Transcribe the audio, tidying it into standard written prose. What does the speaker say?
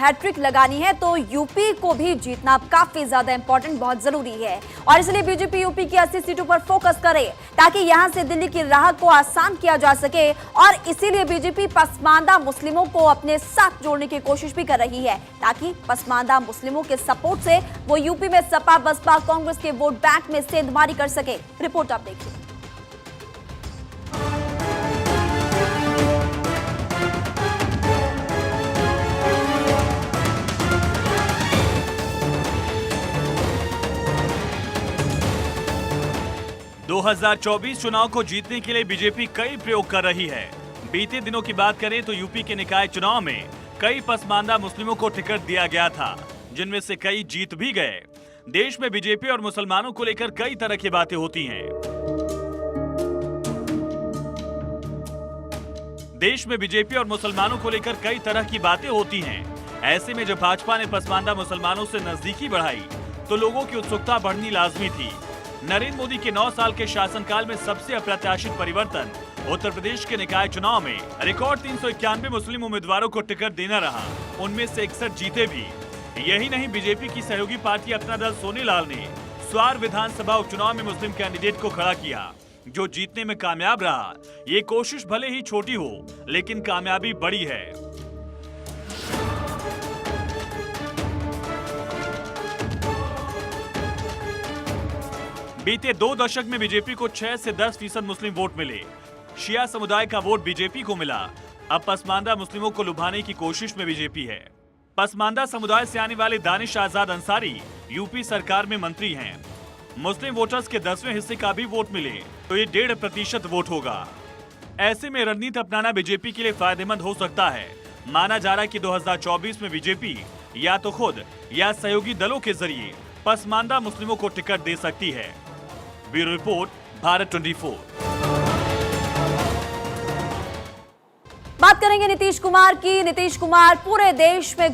Hat trick लगानी है तो यूपी को भी जीतना काफी ज्यादा इंपॉर्टेंट, बहुत जरूरी है। और इसलिए बीजेपी यूपी की 80 सीटों पर फोकस करे ताकि यहां से दिल्ली की राह को आसान किया जा सके। और इसीलिए बीजेपी पसमानदा मुस्लिमों को अपने साथ जोड़ने की कोशिश भी कर रही है ताकि पसमानदा मुस्लिमों के सपोर्ट से वो यूपी में सपा बसपा कांग्रेस के वोट बैंक में सेंधमारी कर सके। रिपोर्ट आप देखिए। दो 2024 चुनाव को जीतने के लिए बीजेपी कई प्रयोग कर रही है। बीते दिनों की बात करें तो यूपी के निकाय चुनाव में कई पसमानदा मुस्लिमों को टिकट दिया गया था, जिनमें से कई जीत भी गए। देश में बीजेपी और मुसलमानों को लेकर कई तरह की बातें होती हैं। देश में बीजेपी और मुसलमानों को लेकर कई तरह की बातें होती हैं। ऐसे में जब भाजपा ने पसमानदा मुसलमानों से नजदीकी बढ़ाई तो लोगों की उत्सुकता बढ़नी लाजमी थी। नरेंद्र मोदी के 9 साल के शासनकाल में सबसे अप्रत्याशित परिवर्तन उत्तर प्रदेश के निकाय चुनाव में रिकॉर्ड 391 मुस्लिम उम्मीदवारों को टिकट देना रहा। उनमें से 61 जीते भी। यही नहीं, बीजेपी की सहयोगी पार्टी अपना दल सोनीलाल ने स्वार विधानसभा उपचुनाव में मुस्लिम कैंडिडेट को खड़ा किया, जो जीतने में कामयाब रहा। ये कोशिश भले ही छोटी हो, लेकिन कामयाबी बड़ी है। बीते 2 दशक में बीजेपी को 6 से 10% मुस्लिम वोट मिले। शिया समुदाय का वोट बीजेपी को मिला। अब पसमानदा मुस्लिमों को लुभाने की कोशिश में बीजेपी है। पसमानदा समुदाय से आने वाले दानिश आजाद अंसारी यूपी सरकार में मंत्री हैं। मुस्लिम वोटर्स के 10वें हिस्से का भी वोट मिले तो ये 1.5% वोट होगा। ऐसे में रणनीति अपनाना बीजेपी के लिए फायदेमंद हो सकता है। माना जा रहा है कि 2024 में बीजेपी या तो खुद या सहयोगी दलों के जरिए पसमानदा मुस्लिमों को टिकट दे सकती है। Bureau report, Bharat 24। बात करेंगे नीतीश कुमार की। नीतीश कुमार पूरे देश में